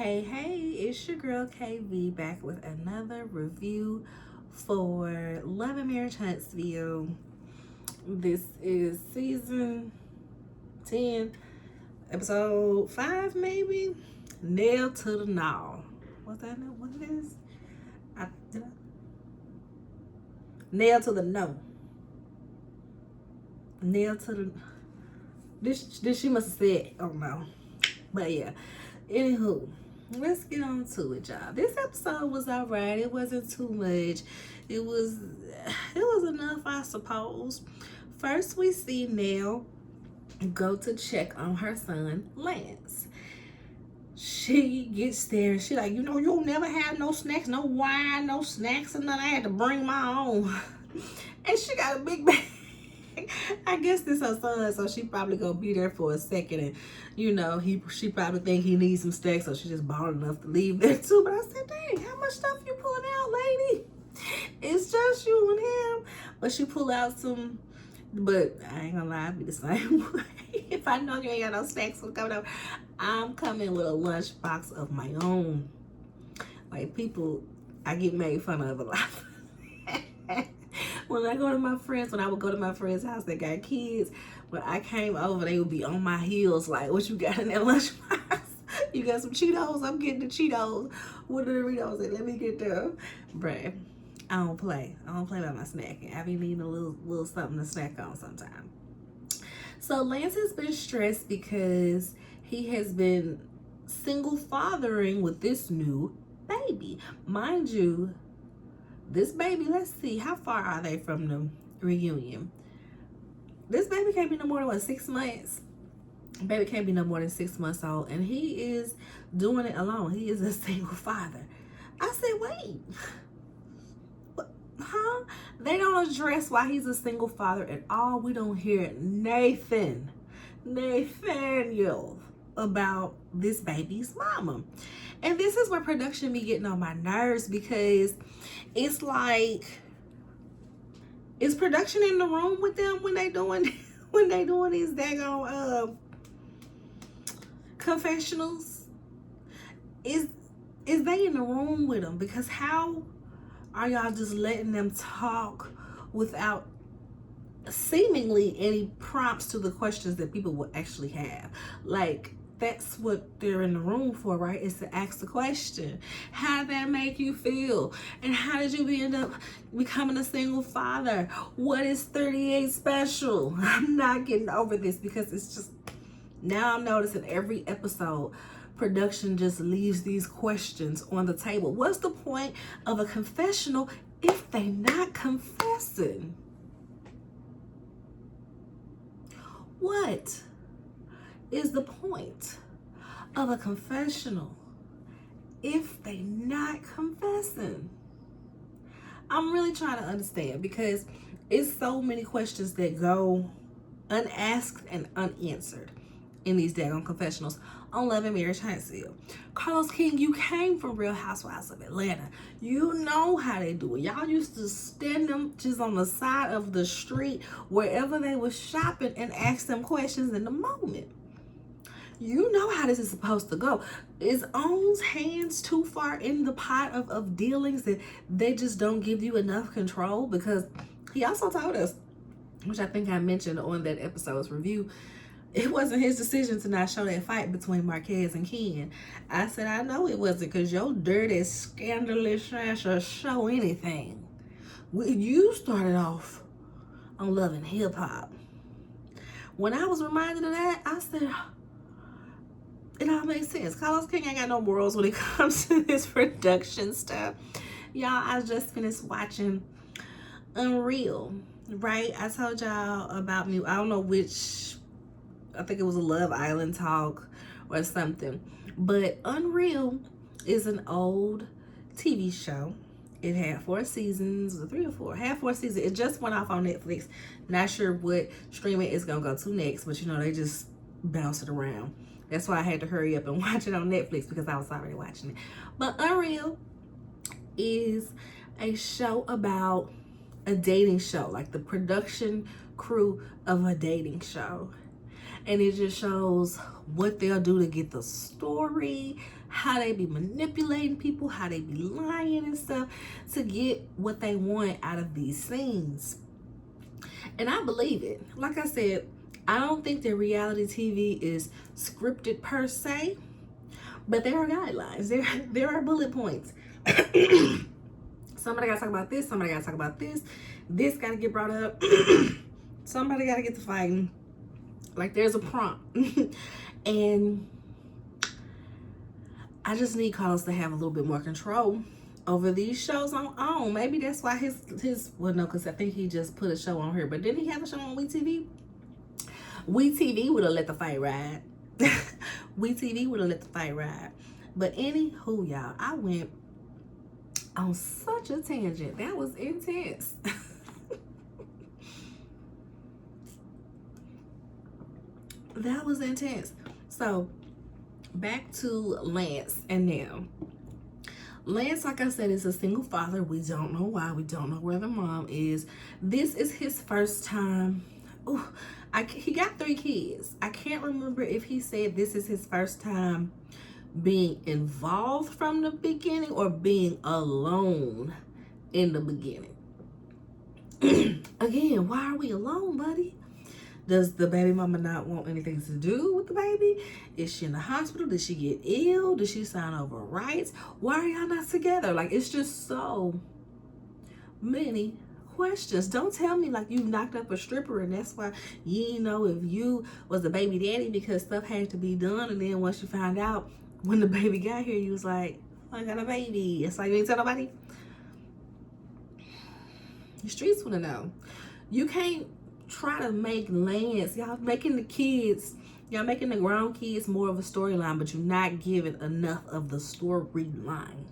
Hey, it's your girl KV back with another review for Love and Marriage Huntsville. This is season 10, episode 5, maybe. Nail to the Gnaw. What's that? What it is? Nail to the No. Nail to the. This she must have said, oh no. But yeah. Anywho, let's get on to it, y'all. This episode was alright. It wasn't too much. It was enough, I suppose. First, we see Nell go to check on her son, Lance. She gets there and she like, you'll never have no snacks, no wine, no snacks, and then I had to bring my own. And she got a big bag. I guess this her son, so she probably gonna be there for a second, and she probably think he needs some snacks, so she just bought enough to leave there too. But I said, dang, how much stuff you pulling out, lady? It's just you and him. But she pull out some, but I ain't gonna lie, I be the same way. If I know you ain't got no snacks coming up, I'm coming with a lunch box of my own. Like, people, I get made fun of a lot. When I would go to my friend's house that got kids, when I came over, they would be on my heels like, what you got in that lunchbox? You got some Cheetos? I'm getting the Cheetos. What are the Doritos? And let me get them. Bruh, I don't play about my snacking. I be needing a little something to snack on sometimes. So Lance has been stressed because he has been single fathering with this new baby. Mind you, this baby, let's see, how far are they from the reunion? This baby can't be no more than 6 months? Baby can't be no more than 6 months old, and he is doing it alone. He is a single father. I said, wait, what? Huh? They don't address why he's a single father at all. We don't hear Nathaniel about this baby's mama. And this is where production be getting on my nerves, because it's like, is production in the room with them when they doing these daggone confessionals? Is they in the room with them? Because how are y'all just letting them talk without seemingly any prompts to the questions that people will actually have? Like, that's what they're in the room for, right? Is to ask the question. How did that make you feel? And how did you end up becoming a single father? What is 38 special? I'm not getting over this, because it's just, now I'm noticing every episode, production just leaves these questions on the table. What's the point of a confessional if they not confessing? What is the point of a confessional if they not confessing? I'm really trying to understand, because it's so many questions that go unasked and unanswered in these daggone confessionals on Love and Marriage Huntsville. Carlos King, you came from Real Housewives of Atlanta. You know how they do it. Y'all used to stand them just on the side of the street wherever they were shopping and ask them questions in the moment. You know how this is supposed to go. Is Own's hands too far in the pot of dealings that they just don't give you enough control? Because he also told us, which I think I mentioned on that episode's review, it wasn't his decision to not show that fight between Marquez and Ken. I said, I know it wasn't, because your dirty, scandalous ass will show anything. You started off on Love and Hip Hop. When I was reminded of that, I said, it all makes sense. Carlos King ain't got no morals when it comes to this production stuff. Y'all, I just finished watching Unreal, right? I told y'all about me. I don't know which, I think it was a Love Island talk or something. But Unreal is an old TV show. It had 4 seasons, or 3 or 4, had 4 seasons. It just went off on Netflix. Not sure what streaming it's gonna go to next, but they just bounce it around. That's why I had to hurry up and watch it on Netflix, because I was already watching it. But Unreal is a show about a dating show, like the production crew of a dating show. And it just shows what they'll do to get the story, how they be manipulating people, how they be lying and stuff to get what they want out of these scenes. And I believe it. Like I said, I don't think that reality TV is scripted per se, but there are guidelines. There are bullet points. Somebody gotta talk about this, somebody gotta talk about this gotta get brought up, somebody gotta get to fighting. Like, there's a prompt. And I just need Carlos to have a little bit more control over these shows on. Maybe that's why his well, no, because I think he just put a show on here. But didn't he have a show on WeTV? WeTV would have let the fight ride. WeTV would have let the fight ride. But anywho, y'all, I went on such a tangent. That was intense. That was intense. So back to Lance and Nell. Lance, like I said, is a single father. We don't know why. We don't know where the mom is. This is his first time. Ooh, he got 3 kids. I can't remember if he said this is his first time being involved from the beginning or being alone in the beginning. Again, why are we alone, buddy? Does the baby mama not want anything to do with the baby? Is she in the hospital? Did she get ill? Did she sign over rights? Why are y'all not together? Like, it's just so many questions. Don't tell me like you knocked up a stripper and that's why you didn't know if you was the baby daddy because stuff had to be done. And then once you found out when the baby got here, you was like, I got a baby. It's like you ain't tell nobody. The streets want to know. You can't try to make Lance, y'all making the grown kids more of a storyline, but you're not giving enough of the storyline.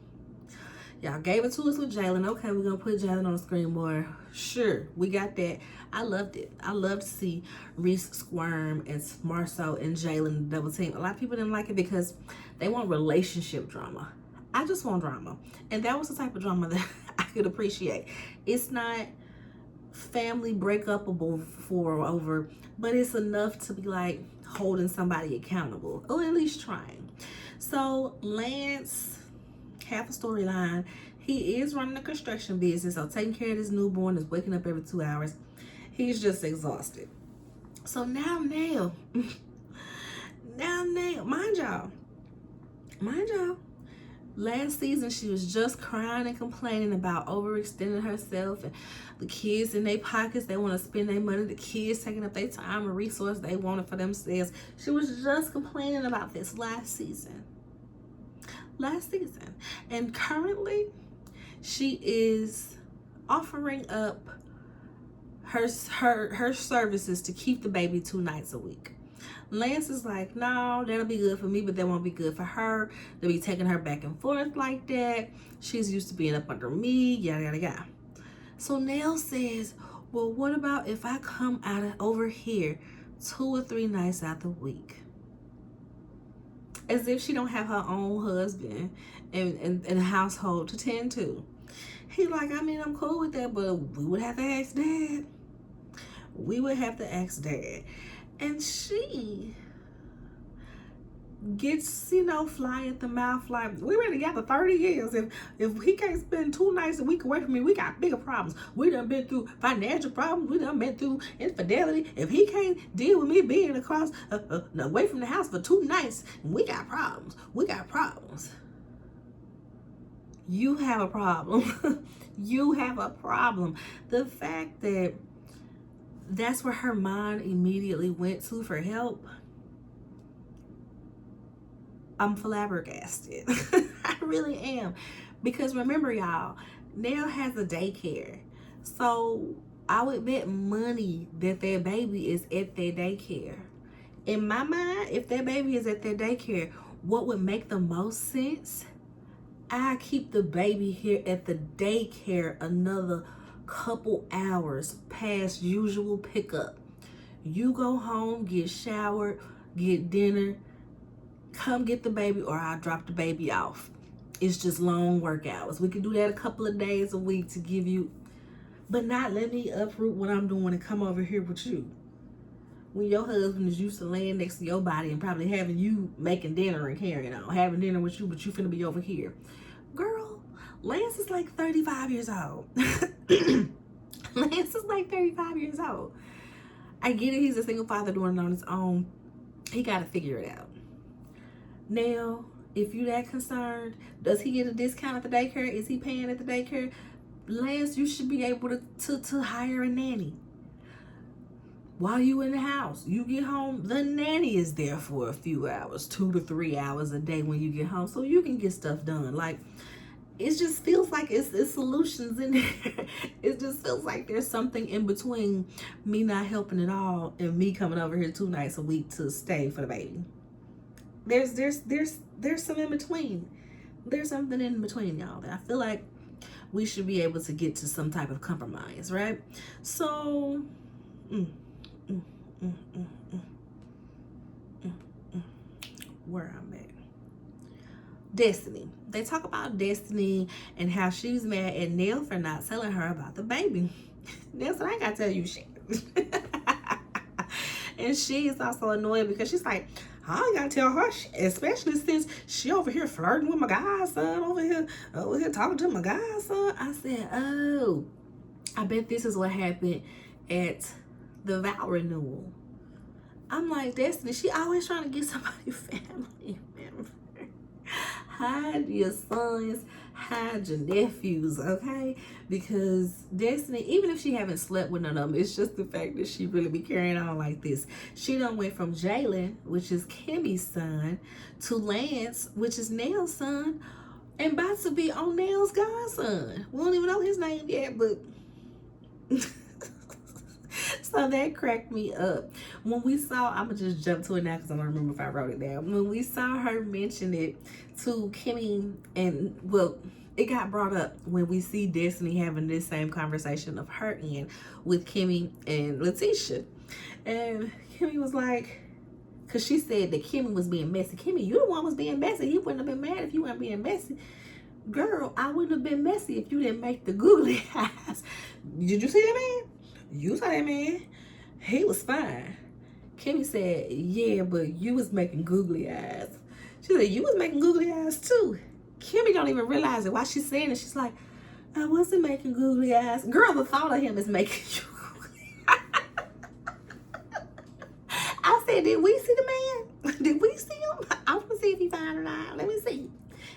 Y'all gave it to us with Jalen. Okay, we're gonna put Jalen on the screen more. Sure, we got that. I loved it. I loved to see Reese squirm and Marceau and Jalen double team. A lot of people didn't like it because they want relationship drama. I just want drama, and that was the type of drama that I could appreciate. It's not family breakupable over, but it's enough to be like holding somebody accountable, or at least trying. So Lance, half a storyline. He is running a construction business, so taking care of his newborn, is waking up every 2 hours. He's just exhausted. So now Nell, mind y'all, last season, she was just crying and complaining about overextending herself and the kids in their pockets. They want to spend their money. The kids taking up their time and resource they wanted for themselves. She was just complaining about this last season. And currently, she is offering up her services to keep the baby 2 nights a week. Lance is like, no, that'll be good for me, but that won't be good for her. They'll be taking her back and forth like that. She's used to being up under me, yada, yada, yada. So Nell says, well, what about if I come over here 2 or 3 nights out the week? As if she don't have her own husband and household to tend to. He's like, I mean, I'm cool with that, but we would have to ask Dad. And she gets, fly at the mouth like, we already got the 30 years. If he can't spend 2 nights a week away from me, we got bigger problems. We done been through financial problems. We done been through infidelity. If he can't deal with me being across, away from the house for 2 nights, we got problems. You have a problem. You have a problem. The fact that that's where her mind immediately went to for help, I'm flabbergasted. I really am. Because remember, y'all, Nell has a daycare. So I would bet money that their baby is at their daycare. In my mind, if their baby is at their daycare, what would make the most sense? I keep the baby here at the daycare another couple hours past usual pickup. You go home, get showered, get dinner, come get the baby, or I'll drop the baby off. It's just long work hours. We can do that a couple of days a week to give you, but not let me uproot what I'm doing and come over here with you. when your husband is used to laying next to your body and probably having you making dinner and carrying on, having dinner with you, but you finna be over here. Girl, Lance is like 35 years old. Lance is like 35 years old. I get it, he's a single father doing it on his own. He got to figure it out. Now, if you that concerned, does he get a discount at the daycare? Is he paying at the daycare? Lance, you should be able to hire a nanny. While you in the house, you get home, the nanny is there for a few hours, 2 to 3 hours a day when you get home, so you can get stuff done. Like, it just feels like it's solutions in there. It just feels like there's something in between me not helping at all and me coming over here 2 nights a week to stay for the baby. There's some in between. There's something in between, y'all. I feel like we should be able to get to some type of compromise, right? So, where I'm at. Destiny. They talk about Destiny and how she's mad at Nell for not telling her about the baby. Nell said, I ain't gotta tell you shit. And she is also annoyed because she's like, I ain't gotta tell her shit, especially since she over here flirting with my godson, over here talking to my godson. I said, oh, I bet this is what happened at the vow renewal. I'm like, Destiny, she always trying to get somebody family member. Hide your sons, hide your nephews, okay? Because Destiny, even if she haven't slept with none of them, it's just the fact that she really be carrying on like this. She done went from Jalen, which is Kimmy's son, to Lance, which is Nell's son, and about to be on Nell's godson. We don't even know his name yet, but... So that cracked me up. When we saw, I'm going to just jump to it now because I don't remember if I wrote it down. When we saw her mention it to Kimmy, and well, it got brought up when we see Destiny having this same conversation of her end with Kimmy and Letitia. And Kimmy was like, because she said that Kimmy was being messy. Kimmy, you the one was being messy. He wouldn't have been mad if you weren't being messy. Girl, I wouldn't have been messy if you didn't make the googly eyes. Did you see that man? You saw that man. He was fine. Kimmy said, yeah, but you was making googly eyes. She said, you was making googly eyes too. Kimmy don't even realize it. While she's saying it, she's like, I wasn't making googly eyes. Girl, the thought of him is making you googly eyes. I said, did we see the man? Did we see him? I want to see if he fine or not. Let me see.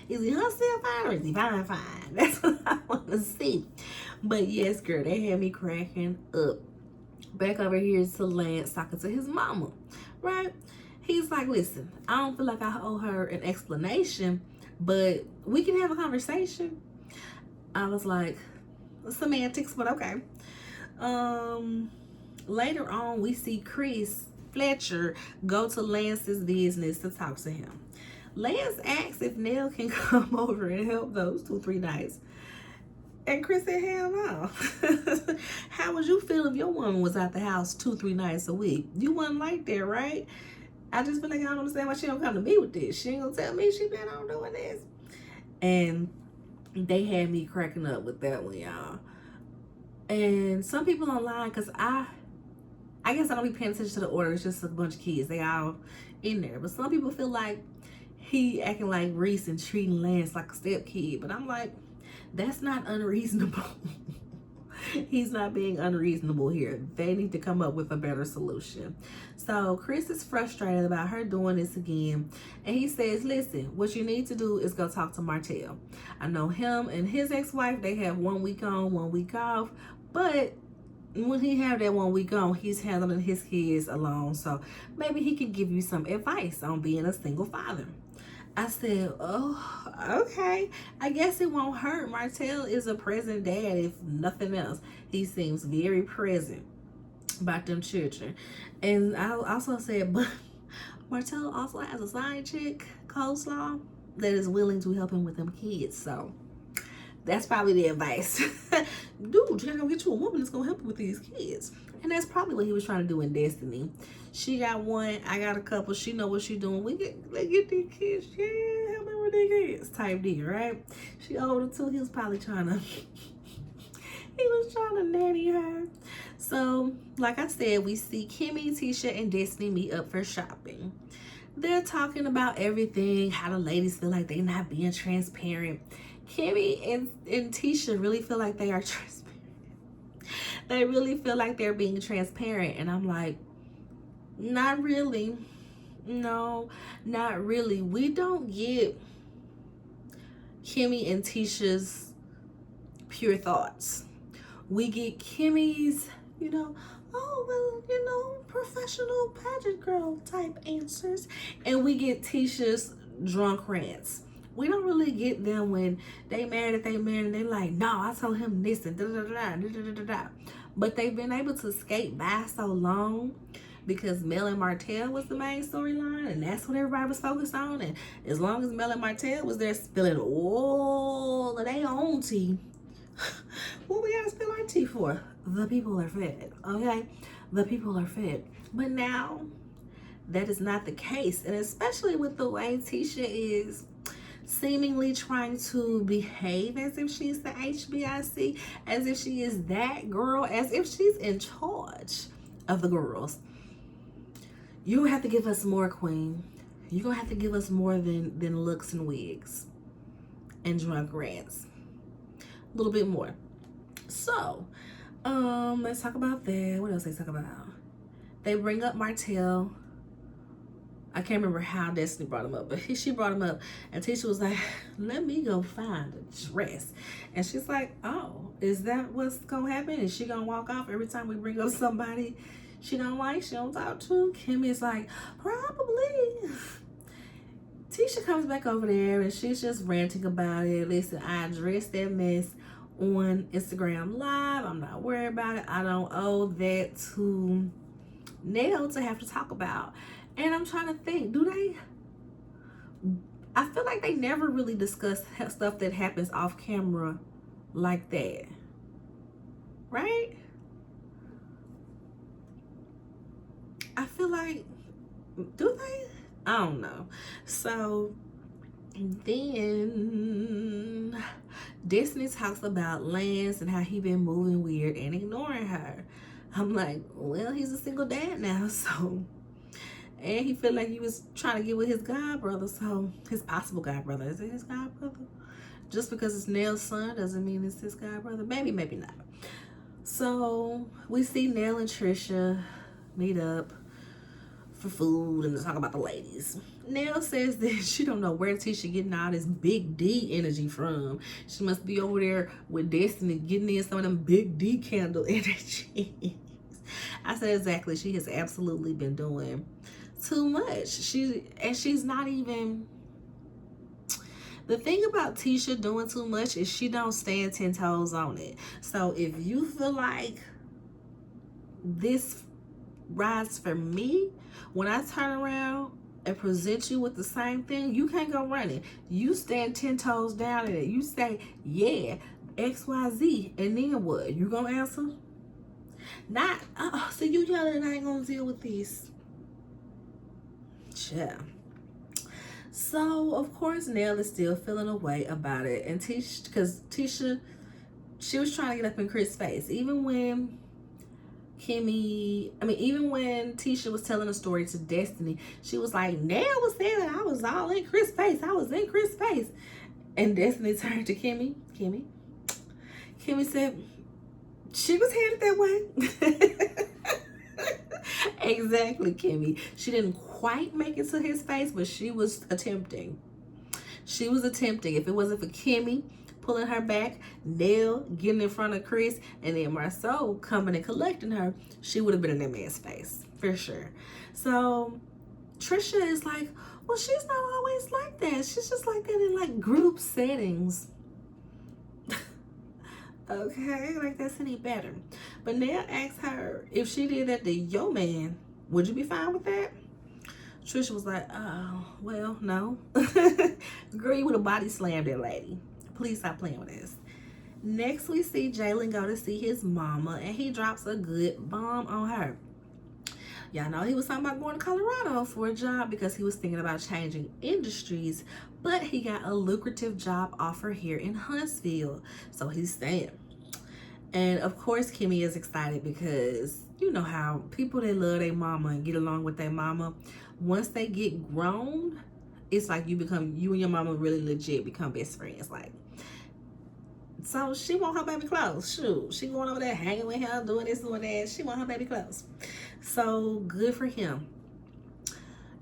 Is he Huntsville fine or is he fine? That's what I want to see. But yes, girl, they had me cracking up. Back over here to Lance talking to his mama, right? He's like, listen, I don't feel like I owe her an explanation, but we can have a conversation. I was like, semantics, but okay. Later on, we see Chris Fletcher go to Lance's business to talk to him. Lance asks if Nell can come over and help those 2-3 nights. And Chris said, hell no. How would you feel if your woman was out the house 2-3 nights a week? You wouldn't like that, right? I just feel like I don't understand why she don't come to me with this. She ain't gonna tell me she been on doing this. And they had me cracking up with that one, y'all. And some people online, because I guess I don't be paying attention to the order. It's just a bunch of kids. They all in there. But some people feel like he acting like Reese and treating Lance like a step kid. But I'm like, that's not unreasonable. He's not being unreasonable here. They need to come up with a better solution. So Chris is frustrated about her doing this again. And he says, listen, what you need to do is go talk to Martell. I know him and his ex-wife, they have 1 week on, 1 week off. But when he have that 1 week on, he's handling his kids alone. So maybe he can give you some advice on being a single father. I said, oh, okay. I guess it won't hurt. Martell is a present dad, if nothing else. He seems very present about them children. And I also said, but Martell also has a side chick, Coleslaw, that is willing to help him with them kids. So that's probably the advice. Dude, you gotta go get you a woman that's gonna help you with these kids. And that's probably what he was trying to do in Destiny. She got one, I got a couple. She know what she doing. Let's get these kids. Yeah, help me with these kids. Type D, right? She older too. He was probably trying to He was trying to nanny her. So, like I said, we see Kimmy, Tisha, and Destiny meet up for shopping. They're talking about everything, how the ladies feel like they're not being transparent. Kimmy and Tisha really feel like they are transparent. They really feel like they're being transparent. And I'm like, not really. No, not really. We don't get Kimmy and Tisha's pure thoughts. We get Kimmy's, oh, well, professional pageant girl type answers. And we get Tisha's drunk rants. We don't really get them when they mad at they man and they like, no, I told him this and da da da da da da da. But they've been able to skate by so long because Mel and Martell was the main storyline, and that's what everybody was focused on. And as long as Mel and Martell was there spilling all of their own tea, what we gotta spill our tea for? The people are fed, okay? The people are fed. But now, that is not the case. And especially with the way Tisha is seemingly trying to behave as if she's the HBIC, as if she is that girl, as if she's in charge of the girls. You're gonna have to give us more, queen. You're gonna have to give us more than looks and wigs and drunk rants. A little bit more. So, let's talk about that. What else they talk about? They bring up Martell. I can't remember how Destiny brought him up, but she brought him up, and Tisha was like, let me go find a dress. And she's like, oh, is that what's gonna happen? Is she gonna walk off every time we bring up somebody she don't like, she don't talk to? Kim is like, probably. Tisha comes back over there, and she's just ranting about it. Listen, I addressed that mess on Instagram Live. I'm not worried about it. I don't owe that to Nell to have to talk about. And I'm trying to think, I feel like they never really discuss stuff that happens off camera like that. Right? I feel like, do they? I don't know. So then Destiny talks about Lance and how he been moving weird and ignoring her. I'm like, well, he's a single dad now, so. And he felt like he was trying to get with his god brother, so his possible god brother. Is it his god brother? Just because it's Nell's son doesn't mean it's his god brother. Maybe, maybe not. So we see Nell and Trisha meet up for food and to talk about the ladies. Nell says that she don't know where Tisha getting all this big D energy from. She must be over there with Destiny getting in some of them big D candle energy. I said exactly. She has absolutely been doing too much. She's not even. The thing about Tisha doing too much is she don't stand 10 toes on it. So if you feel like this rides for me, when I turn around and present you with the same thing, you can't go running. You stand 10 toes down in it. You say, yeah, XYZ, and then what? You gonna answer? Not, so you yelling and I ain't gonna deal with these. Yeah. So of course Nell is still feeling a way about it, and because Tisha, she was trying to get up in Chris' face, even when Tisha was telling a story to Destiny, she was like, Nell was saying that I was all in Chris' face. I was in Chris' face. And Destiny turned to Kimmy said, she was headed that way. Exactly, Kimmy. She didn't quite make it to his face, but she was attempting. She was attempting. If it wasn't for Kimmy pulling her back, Nell getting in front of Chris, and then Marceau coming and collecting her, she would have been in that man's face, for sure. So Trisha is like, well, she's not always like that. She's just like that in like group settings. Okay, like that's any better. But Nell asked her if she did that to your man, would you be fine with that? Trisha was like, oh, well, no. Girl, you would have body slammed that lady. Please stop playing with this. Next, we see Jalen go to see his mama, and he drops a good bomb on her. Y'all know he was talking about going to Colorado for a job because he was thinking about changing industries, but he got a lucrative job offer here in Huntsville. So he's staying. And of course, Kimmy is excited because you know how people that love their mama and get along with their mama, once they get grown, it's like you and your mama really legit become best friends. Like, so she want her baby clothes. Shoot, she going over there hanging with him, doing this, doing that. She want her baby clothes. So good for him.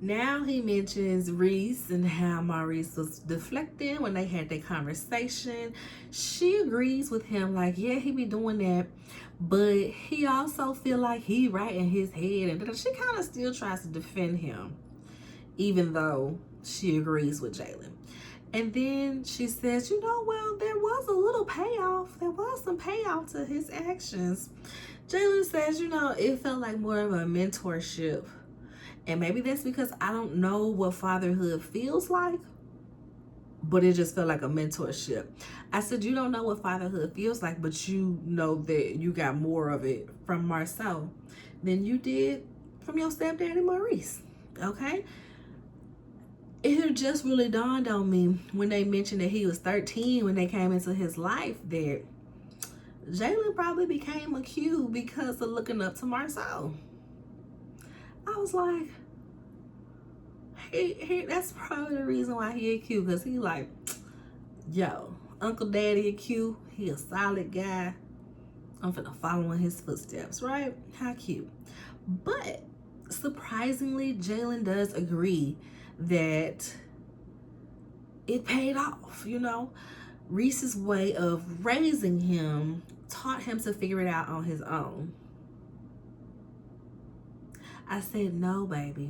Now he mentions Reese and how Maurice was deflecting when they had their conversation. She agrees with him, like, yeah, he be doing that, but he also feel like he right in his head, and she kind of still tries to defend him, even though she agrees with Jalen. And then she says, you know, well, there was a little payoff. There was some payoff to his actions. Jalen says, you know, it felt like more of a mentorship. And maybe that's because I don't know what fatherhood feels like, but it just felt like a mentorship. I said, you don't know what fatherhood feels like, but you know that you got more of it from Marcel than you did from your stepdaddy, Maurice. Okay? It just really dawned on me when they mentioned that he was 13 when they came into his life that Jalen probably became a Q because of looking up to Marcel. I was like, that's probably the reason why he a Q, because he like, yo, Uncle Daddy a Q, he a solid guy. I'm finna follow in his footsteps, right? How cute. But surprisingly, Jalen does agree that it paid off, you know. Reese's way of raising him taught him to figure it out on his own. I said, no, baby.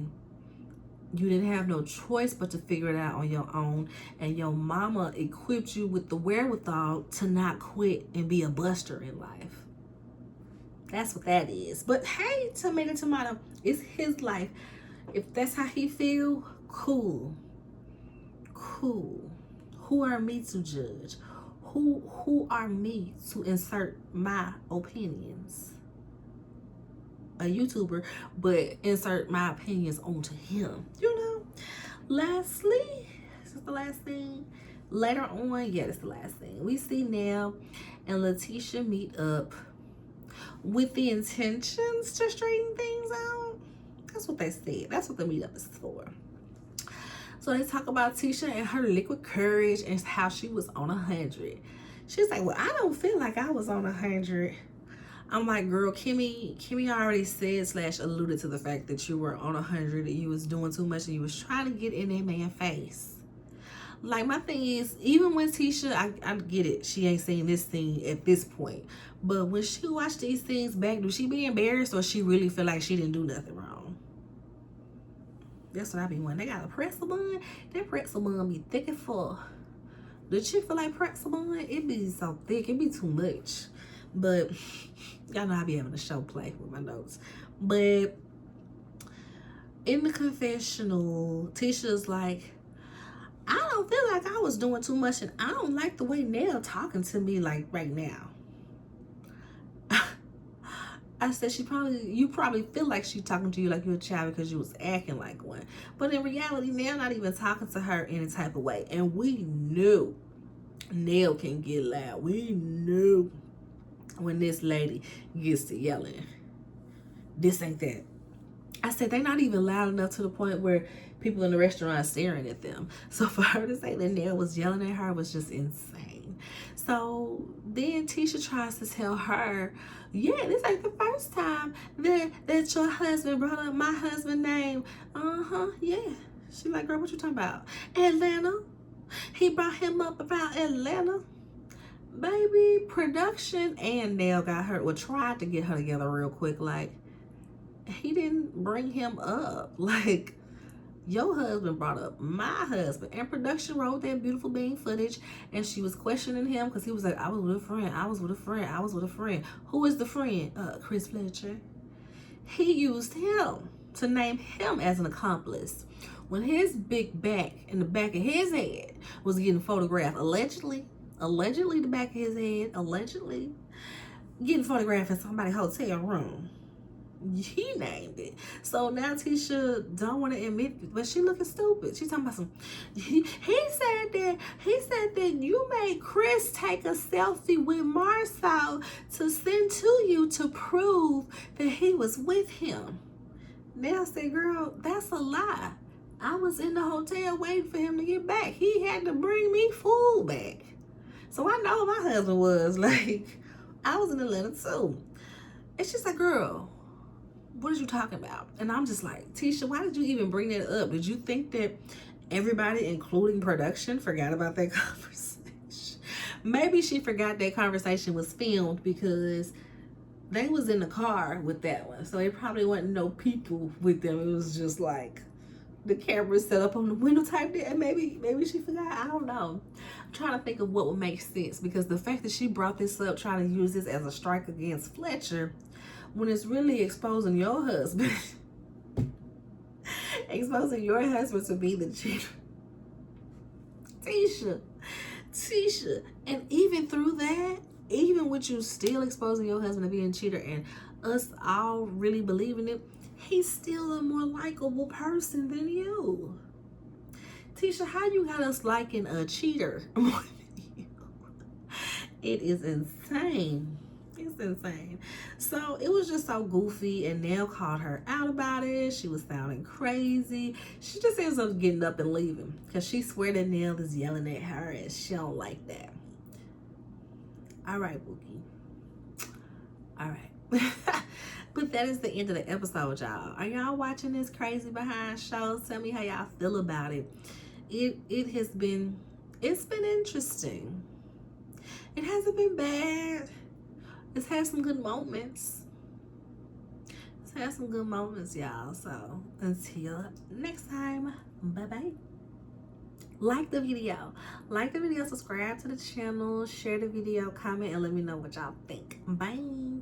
You didn't have no choice but to figure it out on your own. And your mama equipped you with the wherewithal to not quit and be a buster in life. That's what that is. But hey, tomato, it's his life. If that's how he feel, cool. Who are me to judge? Who are me to insert my opinions? A YouTuber, but insert my opinions onto him, you know. Lastly, is this the last thing? Later on, yeah, it's the last thing. We see Nell and Letitia meet up with the intentions to straighten things out. That's what they said. That's what the meetup is for. So they talk about Tisha and her liquid courage and how she was on 100. She's like, well, I don't feel like I was on 100. I'm like, girl, Kimmy already said / alluded to the fact that you were on 100 and you was doing too much and you was trying to get in that man's face. Like, my thing is, even when Tisha, I get it, she ain't seen this thing at this point. But when she watched these things back, do she be embarrassed or she really feel like she didn't do nothing wrong? That's what I be wondering. They got a pretzel bun. That pretzel bun be thick as fuck. The Chick-fil-A pretzel bun, it be so thick. It be too much. But y'all know I be having a show play with my notes. But in the confessional, Tisha's like, I don't feel like I was doing too much, and I don't like the way Nell talking to me like right now. I said, you probably feel like she talking to you like you're a child because you was acting like one. But in reality, Nell not even talking to her any type of way. And we knew Nell can get loud. We knew when this lady gets to yelling, this ain't that. I said, they're not even loud enough to the point where people in the restaurant are staring at them. So for her to say that Nell was yelling at her was just insane. So then Tisha tries to tell her, yeah, this ain't the first time that your husband brought up my husband's name. Yeah. She like, girl, what you talking about? Atlanta. He brought him up about Atlanta. Baby, production and Nell got her, well, tried to get her together real quick. Like, he didn't bring him up. Like, your husband brought up my husband. And production rolled that beautiful bean footage, and she was questioning him because he was like, I was with a friend. Who is the friend? Chris Fletcher. He used him to name him as an accomplice when his big back and the back of his head was getting photographed. Allegedly the back of his head, getting photographed in somebody's hotel room. He named it. So now Tisha don't want to admit it, but she looking stupid. She talking about some, he said that you made Chris take a selfie with Marcel to send to you to prove that he was with him. Now I said, girl, that's a lie. I was in the hotel waiting for him to get back. He had to bring me food back. So I know my husband was like, I was in Atlanta too. It's just like, girl, what are you talking about? And I'm just like, Tisha, why did you even bring that up? Did you think that everybody, including production, forgot about that conversation? Maybe she forgot that conversation was filmed because they was in the car with that one. So it probably wasn't no people with them. It was just like the camera set up on the window type there. And maybe she forgot. I don't know. I'm trying to think of what would make sense, because the fact that she brought this up, trying to use this as a strike against Fletcher, when it's really exposing your husband, exposing your husband to be the cheater. Tisha. And even through that, even with you still exposing your husband to being a cheater and us all really believing it, he's still a more likable person than you. Tisha, how you got us liking a cheater more than you? It is insane. It's insane. So it was just so goofy, and Nell called her out about it. She was sounding crazy. She just ends up getting up and leaving because she swear that Nell is yelling at her and she don't like that. All right, Bookie. All right. But that is the end of the episode, y'all. Are y'all watching this crazy behind shows? Tell me how y'all feel about it. It's been interesting. It hasn't been bad. It's had some good moments. Y'all. So until next time, bye-bye. Like the video, subscribe to the channel, share the video, comment, and let me know what y'all think. Bye.